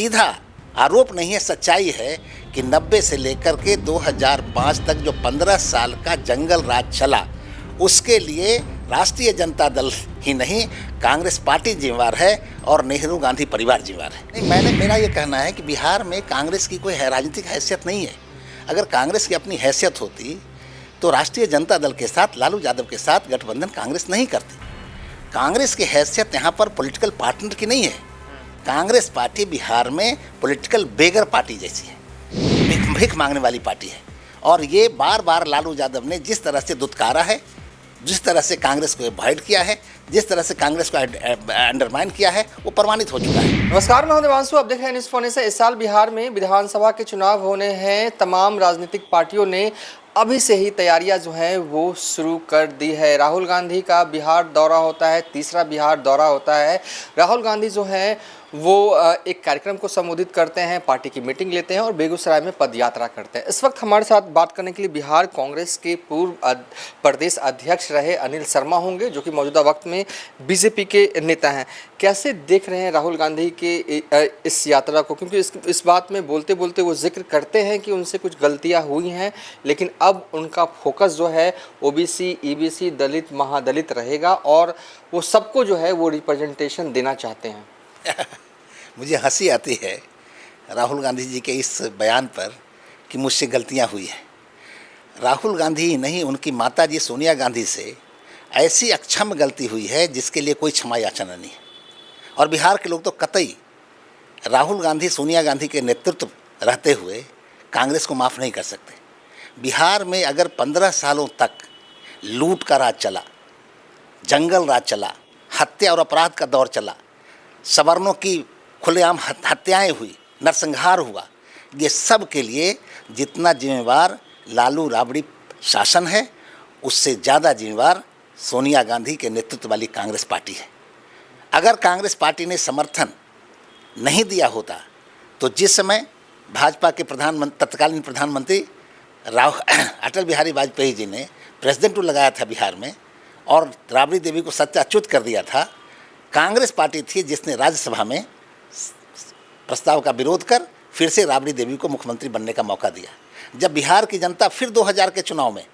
सीधा आरोप नहीं है, सच्चाई है कि 90 से लेकर के 2005 तक जो 15 साल का जंगल राज चला, उसके लिए राष्ट्रीय जनता दल ही नहीं, कांग्रेस पार्टी जिम्मेवार है और नेहरू गांधी परिवार जिम्मेवार है। नहीं, मेरा ये कहना है कि बिहार में कांग्रेस की कोई राजनीतिक हैसियत नहीं है। अगर कांग्रेस की अपनी हैसियत होती तो राष्ट्रीय जनता दल के साथ, लालू यादव के साथ गठबंधन कांग्रेस नहीं करती। कांग्रेस की हैसियत यहाँ पर पॉलिटिकल पार्टनर की नहीं है। कांग्रेस पार्टी बिहार में पॉलिटिकल बेगर पार्टी जैसी है, भीख मांगने वाली पार्टी है। और ये बार बार लालू यादव ने जिस तरह से दुत्कारा है, जिस तरह से कांग्रेस को अवॉइड किया है, जिस तरह से कांग्रेस को अंडरमाइन किया है, वो प्रमाणित हो चुका है। नमस्कार, मैं हूं देवांशु। आप देख रहे हैं न्यूज़ फोन से। इस साल बिहार में विधानसभा के चुनाव होने हैं। तमाम राजनीतिक पार्टियों ने अभी से ही तैयारियां जो है वो शुरू कर दी है। राहुल गांधी का बिहार दौरा होता है, तीसरा बिहार दौरा होता है। राहुल गांधी जो है वो एक कार्यक्रम को संबोधित करते हैं, पार्टी की मीटिंग लेते हैं और बेगूसराय में पदयात्रा करते हैं। इस वक्त हमारे साथ बात करने के लिए बिहार कांग्रेस के पूर्व प्रदेश अध्यक्ष रहे अनिल शर्मा होंगे, जो कि मौजूदा वक्त में बीजेपी के नेता हैं। कैसे देख रहे हैं राहुल गांधी के इस यात्रा को, क्योंकि इस बात में बोलते बोलते वो जिक्र करते हैं कि उनसे कुछ गलतियां हुई हैं, लेकिन अब उनका फोकस जो है ओबीसी, ईबीसी, दलित, महादलित रहेगा और वो सबको जो है वो रिप्रेजेंटेशन देना चाहते हैं। मुझे हंसी आती है राहुल गांधी जी के इस बयान पर कि मुझसे गलतियां हुई हैं। राहुल गांधी ही नहीं, उनकी माता जी सोनिया गांधी से ऐसी अक्षम गलती हुई है जिसके लिए कोई क्षमा याचना नहीं है। और बिहार के लोग तो कतई राहुल गांधी, सोनिया गांधी के नेतृत्व रहते हुए कांग्रेस को माफ़ नहीं कर सकते। बिहार में अगर 15 सालों तक लूट का राज चला, जंगल राज चला, हत्या और अपराध का दौर चला, सवर्णों की खुलेआम हत्याएं हुई, नरसंहार हुआ, ये सब के लिए जितना जिम्मेवार लालू राबड़ी शासन है, उससे ज़्यादा जिम्मेवार सोनिया गांधी के नेतृत्व वाली कांग्रेस पार्टी है। अगर कांग्रेस पार्टी ने समर्थन नहीं दिया होता तो जिस समय भाजपा के तत्कालीन प्रधानमंत्री अटल बिहारी वाजपेयी जी ने प्रेसिडेंट लगाया था बिहार में और राबड़ी देवी को सत्याच्युत कर दिया था, कांग्रेस पार्टी थी जिसने राज्यसभा में प्रस्ताव का विरोध कर फिर से राबड़ी देवी को मुख्यमंत्री बनने का मौका दिया। जब बिहार की जनता फिर 2000 के चुनाव में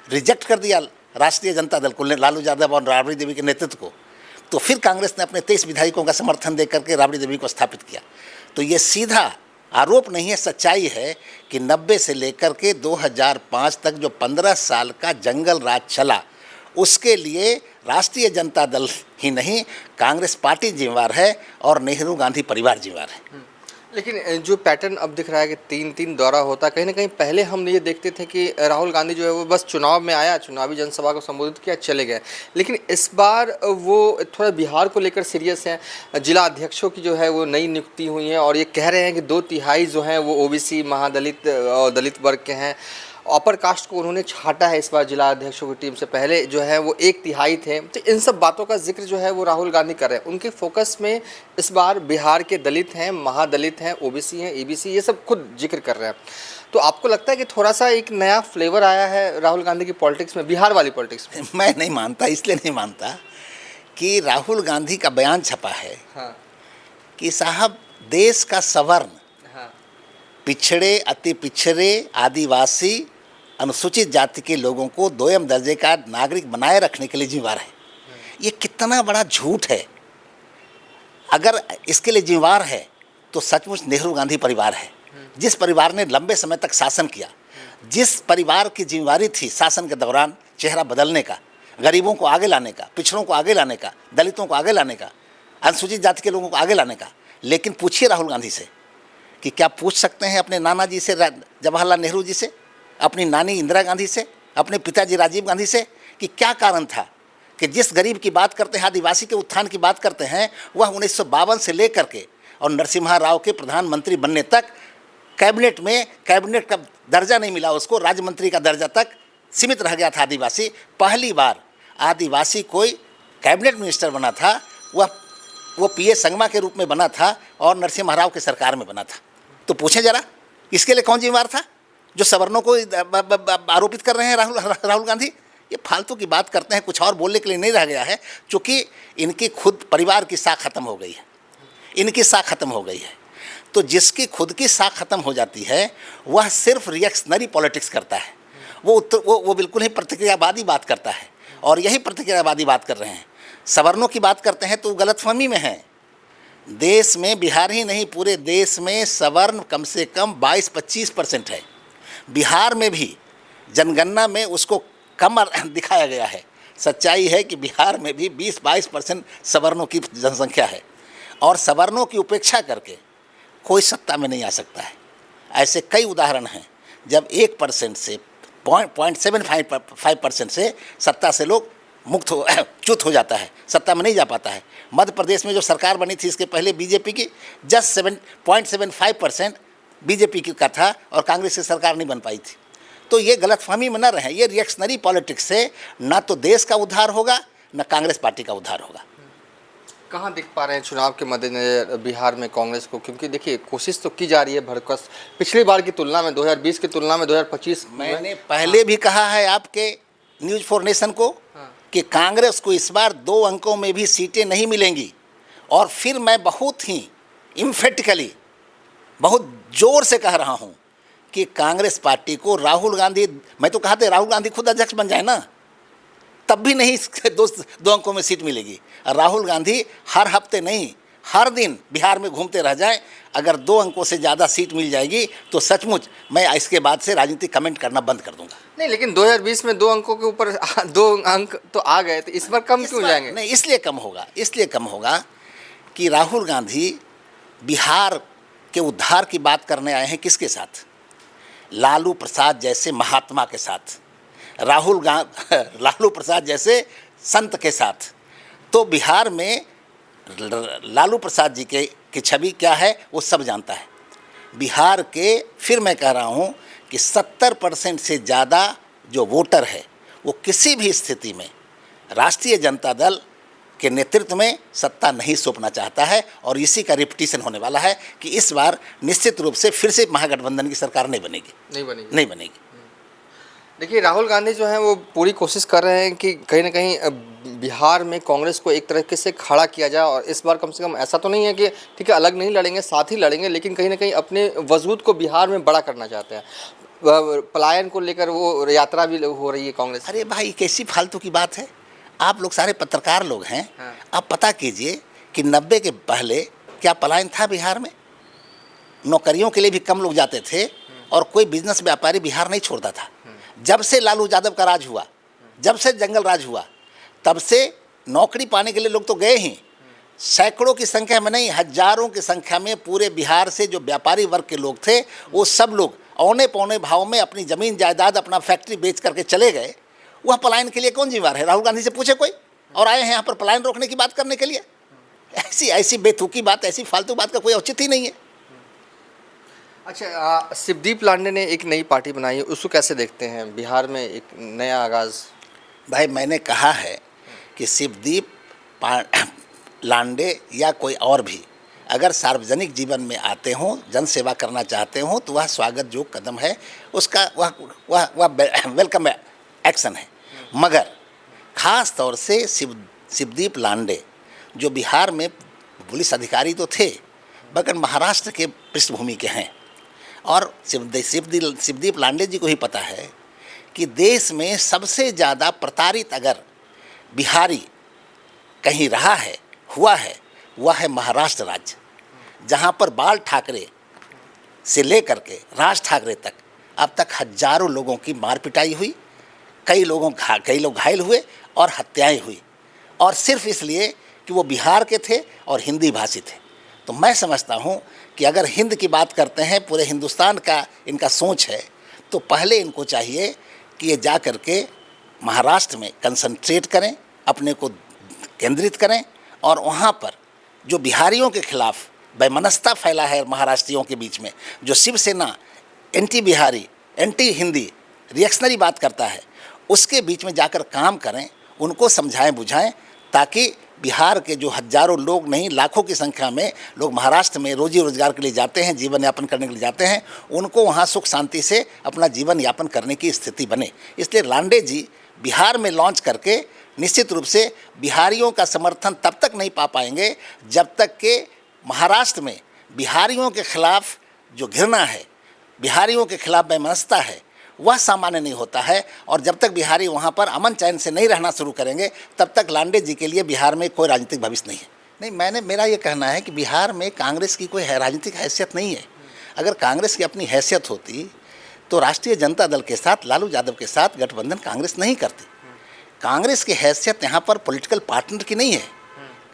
रिजेक्ट कर दिया राष्ट्रीय जनता दल को, लालू यादव और राबड़ी देवी के नेतृत्व को, तो फिर कांग्रेस ने अपने 23 विधायकों का समर्थन दे करके राबड़ी देवी को स्थापित किया। तो ये सीधा आरोप नहीं है, सच्चाई है कि 90 से लेकर के 2005 तक जो 15 साल का जंगल राज चला, उसके लिए राष्ट्रीय जनता दल ही नहीं, कांग्रेस पार्टी जिम्मेवार है और नेहरू गांधी परिवार जिम्मेवार है। लेकिन जो पैटर्न अब दिख रहा है कि 3-3 दौरा होता, कहीं ना कहीं पहले हम ये देखते थे कि राहुल गांधी जो है वो बस चुनाव में आया, चुनावी जनसभा को संबोधित किया, चले गए। लेकिन इस बार वो थोड़ा बिहार को लेकर सीरियस हैं। जिला अध्यक्षों की जो है वो नई नियुक्ति हुई है और ये कह रहे हैं कि 2/3 जो हैं वो ओबीसी, महादलित और दलित वर्ग के हैं। अपर कास्ट को उन्होंने छाटा है इस बार जिला अध्यक्षों की टीम से, पहले जो है वो 1/3 थे। तो इन सब बातों का जिक्र जो है वो राहुल गांधी कर रहे हैं। उनके फोकस में इस बार बिहार के दलित हैं, महादलित हैं, ओबीसी हैं, ईबीसी, ये सब खुद जिक्र कर रहे हैं। तो आपको लगता है कि थोड़ा सा एक नया फ्लेवर आया है राहुल गांधी की पॉलिटिक्स में, बिहार वाली पॉलिटिक्स में? मैं नहीं मानता, इसलिए नहीं मानता कि राहुल गांधी का बयान छपा है कि साहब देश का सवर्ण, पिछड़े, अति पिछड़े, आदिवासी, अनुसूचित जाति के लोगों को 2म दर्जे का नागरिक बनाए रखने के लिए जिम्मेवार है। ये कितना बड़ा झूठ है। अगर इसके लिए जिम्मेवार है तो सचमुच नेहरू गांधी परिवार है, जिस परिवार ने लंबे समय तक शासन किया, जिस परिवार की जिम्मेवारी थी शासन के दौरान चेहरा बदलने का, गरीबों को आगे लाने का, पिछड़ों को आगे लाने का, दलितों को आगे लाने का, अनुसूचित जाति के लोगों को आगे लाने का। लेकिन पूछिए राहुल गांधी से कि क्या पूछ सकते हैं अपने नाना जी से, जवाहरलाल नेहरू जी से, अपनी नानी इंदिरा गांधी से, अपने पिताजी राजीव गांधी से, कि क्या कारण था कि जिस गरीब की बात करते हैं, आदिवासी के उत्थान की बात करते हैं, वह 1952 से लेकर के और नरसिम्हा राव के प्रधानमंत्री बनने तक कैबिनेट का दर्जा नहीं मिला उसको, राज्य मंत्री का दर्जा तक सीमित रह गया था आदिवासी। पहली बार आदिवासी कोई कैबिनेट मिनिस्टर बना था, वो पीए संगमा के रूप में बना था और नरसिम्हा राव के सरकार में बना था। तो पूछें जरा, इसके लिए कौन जिम्मेवार था? जो सवर्णों को आरोपित कर रहे हैं राहुल गांधी, ये फालतू की बात करते हैं, कुछ और बोलने के लिए नहीं रह गया है, क्योंकि इनकी खुद परिवार की साख खत्म हो गई है, इनकी साख खत्म हो गई है। तो जिसकी खुद की साख खत्म हो जाती है वह सिर्फ रिएक्शनरी पॉलिटिक्स करता है, वो बिल्कुल ही प्रतिक्रियावादी बात करता है, और यही प्रतिक्रियावादी बात कर रहे हैं। सवर्णों की बात करते हैं तो गलतफहमी में है। देश में, बिहार ही नहीं पूरे देश में सवर्ण कम से कम 22-25% है। बिहार में भी जनगणना में उसको कम दिखाया गया है। सच्चाई है कि बिहार में भी 20-22% सवर्णों की जनसंख्या है, और सवर्णों की उपेक्षा करके कोई सत्ता में नहीं आ सकता है। ऐसे कई उदाहरण हैं जब 1% से 0.75% से सत्ता से लोग मुक्त हो च्युत हो जाता है, सत्ता में नहीं जा पाता है। मध्य प्रदेश में जो सरकार बनी थी इसके पहले बीजेपी की, जस्ट 7.75% बीजेपी की का था, और कांग्रेस की सरकार नहीं बन पाई थी। तो ये गलतफहमी में न रहें, ये रिएक्शनरी पॉलिटिक्स से ना तो देश का उद्धार होगा न कांग्रेस पार्टी का उद्धार होगा। कहाँ दिख पा रहे हैं चुनाव के मद्देनजर बिहार में कांग्रेस को? क्योंकि देखिए कोशिश तो की जा रही है भरकस, पिछली बार की तुलना में 2020 की तुलना में 2025 मैंने पहले भी कहा है आपके न्यूज़ फॉर नेशन को कि कांग्रेस को इस बार 2 अंकों में भी सीटें नहीं मिलेंगी, और फिर मैं बहुत ही इम्फेटिकली, बहुत ज़ोर से कह रहा हूँ कि कांग्रेस पार्टी को राहुल गांधी, मैं तो कहा था राहुल गांधी खुद अध्यक्ष बन जाए ना, तब भी नहीं 2 अंकों में सीट मिलेगी। राहुल गांधी हर हफ्ते नहीं, हर दिन बिहार में घूमते रह जाएं, अगर 2 अंकों से ज़्यादा सीट मिल जाएगी तो सचमुच मैं इसके बाद से राजनीति कमेंट करना बंद कर दूंगा। नहीं, लेकिन 2020 में 2 अंकों के ऊपर 2 अंक तो आ गए, तो इस बार कम क्यों जाएंगे? नहीं, इसलिए कम होगा कि राहुल गांधी बिहार के उद्धार की बात करने आए हैं। किसके साथ? लालू प्रसाद जैसे महात्मा के साथ, लालू प्रसाद जैसे संत के साथ। तो बिहार में लालू प्रसाद जी की छवि क्या है वो सब जानता है। बिहार के, फिर मैं कह रहा हूँ कि 70% से ज़्यादा जो वोटर है वो किसी भी स्थिति में राष्ट्रीय जनता दल के नेतृत्व में सत्ता नहीं सौंपना चाहता है, और इसी का रिपीटिशन होने वाला है कि इस बार निश्चित रूप से फिर से महागठबंधन की सरकार नहीं बनेगी। देखिए राहुल गांधी जो हैं वो पूरी कोशिश कर रहे हैं कि कहीं ना कहीं बिहार में कांग्रेस को एक तरीके से खड़ा किया जाए, और इस बार कम से कम ऐसा तो नहीं है कि ठीक है अलग नहीं लड़ेंगे, साथ ही लड़ेंगे, लेकिन कहीं ना कहीं अपने वजूद को बिहार में बड़ा करना चाहते हैं। पलायन को लेकर वो यात्रा भी हो रही है कांग्रेस। अरे भाई, कैसी फालतू की बात है। आप लोग सारे पत्रकार लोग हैं, आप पता कीजिए कि 90 के पहले क्या पलायन था बिहार में? नौकरियों के लिए भी कम लोग जाते थे, और कोई बिजनेस व्यापारी बिहार नहीं छोड़ता था। जब से लालू यादव का राज हुआ, जब से जंगल राज हुआ, तब से नौकरी पाने के लिए लोग तो गए ही। सैकड़ों की संख्या में नहीं, हजारों की संख्या में पूरे बिहार से जो व्यापारी वर्ग के लोग थे वो सब लोग औने पौने भाव में अपनी ज़मीन जायदाद, अपना फैक्ट्री बेच करके चले गए। वह पलायन के लिए कौन जिम्मेदार है? राहुल गांधी से पूछे कोई? और आए हैं यहाँ पर पलायन रोकने की बात करने के लिए? ऐसी बेतुकी बात, ऐसी फालतू बात का कोई औचित्य ही नहीं है। अच्छा, शिवदीप लांडे ने एक नई पार्टी बनाई है, उसको कैसे देखते हैं? बिहार में एक नया आगाज़। भाई, मैंने कहा है कि शिवदीप लांडे या कोई और भी अगर सार्वजनिक जीवन में आते हों, जन सेवा करना चाहते हों, तो वह स्वागत जो कदम है उसका वह वेलकम एक्शन है। मगर ख़ास तौर से शिवदीप लांडे जो बिहार में पुलिस अधिकारी तो थे, मगर महाराष्ट्र के पृष्ठभूमि के हैं, और शिवदीप लांडे जी को ही पता है कि देश में सबसे ज़्यादा प्रताड़ित अगर बिहारी कहीं रहा है, हुआ है, वह है महाराष्ट्र राज्य, जहाँ पर बाल ठाकरे से लेकर के राज ठाकरे तक अब तक हजारों लोगों की मार पिटाई हुई, कई लोग घायल हुए और हत्याएं हुई, और सिर्फ इसलिए कि वो बिहार के थे और हिंदी भाषी थे। तो मैं समझता हूँ कि अगर हिंद की बात करते हैं, पूरे हिंदुस्तान का इनका सोच है, तो पहले इनको चाहिए कि ये जा कर के महाराष्ट्र में कंसंट्रेट करें, अपने को केंद्रित करें, और वहाँ पर जो बिहारियों के खिलाफ वैमनस्यता फैला है महाराष्ट्रियों के बीच में, जो Shiv Sena anti Bihari, anti Hindi, reactionary बात करता है, उसके बीच में जाकर काम करें, उनको समझाएं बुझाएं, ताकि बिहार के जो हजारों लोग नहीं लाखों की संख्या में लोग महाराष्ट्र में रोजी रोजगार के लिए जाते हैं, जीवन यापन करने के लिए जाते हैं, उनको वहाँ सुख शांति से अपना जीवन यापन करने की स्थिति बने। इसलिए लांडे जी बिहार में लॉन्च करके निश्चित रूप से बिहारियों का समर्थन तब तक नहीं पा पाएंगे जब तक कि महाराष्ट्र में बिहारियों के खिलाफ जो घृणा है, बिहारियों के खिलाफ बेमनस्ता है, वह सामान्य नहीं होता है। और जब तक बिहारी वहाँ पर अमन चैन से नहीं रहना शुरू करेंगे, तब तक लांडे जी के लिए बिहार में कोई राजनीतिक भविष्य नहीं है। नहीं, मेरा ये कहना है कि बिहार में कांग्रेस की कोई राजनीतिक हैसियत नहीं है। अगर कांग्रेस की अपनी हैसियत होती तो राष्ट्रीय जनता दल के साथ, लालू यादव के साथ गठबंधन कांग्रेस नहीं करती। कांग्रेस की हैसियत यहाँ पर पॉलिटिकल पार्टनर की नहीं है।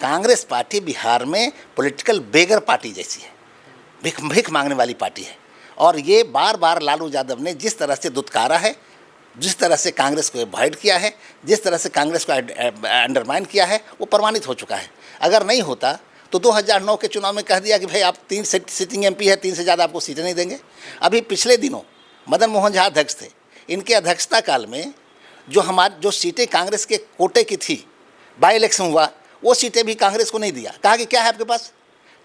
कांग्रेस पार्टी बिहार में पॉलिटिकल बेगर पार्टी जैसी है, भीख मांगने वाली पार्टी है। और ये बार बार लालू यादव ने जिस तरह से दुत्कारा है, जिस तरह से कांग्रेस को एवॉइड किया है, जिस तरह से कांग्रेस को अंडरमाइन किया है, वो प्रमाणित हो चुका है। अगर नहीं होता तो 2009 के चुनाव में कह दिया कि भाई आप 3 सिटिंग MP है, 3 से ज़्यादा आपको सीटें नहीं देंगे। अभी पिछले दिनों मदन मोहन झा अध्यक्ष थे, इनके अध्यक्षता काल में जो सीटें कांग्रेस के कोटे की थी, बाई इलेक्शन हुआ, वो सीटें भी कांग्रेस को नहीं दिया। कहा कि क्या है आपके पास।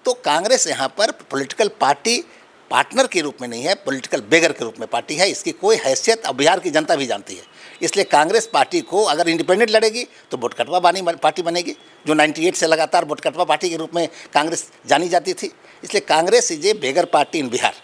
तो कांग्रेस यहाँ पर पॉलिटिकल पार्टी पार्टनर के रूप में नहीं है, पॉलिटिकल बेगर के रूप में पार्टी है। इसकी कोई हैसियत अब बिहार की जनता भी जानती है। इसलिए कांग्रेस पार्टी को अगर इंडिपेंडेंट लड़ेगी तो बोटकटवा पार्टी बनेगी, जो 98 से लगातार बोटकटवा पार्टी के रूप में कांग्रेस जानी जाती थी। इसलिए Congress is a beggar party in Bihar.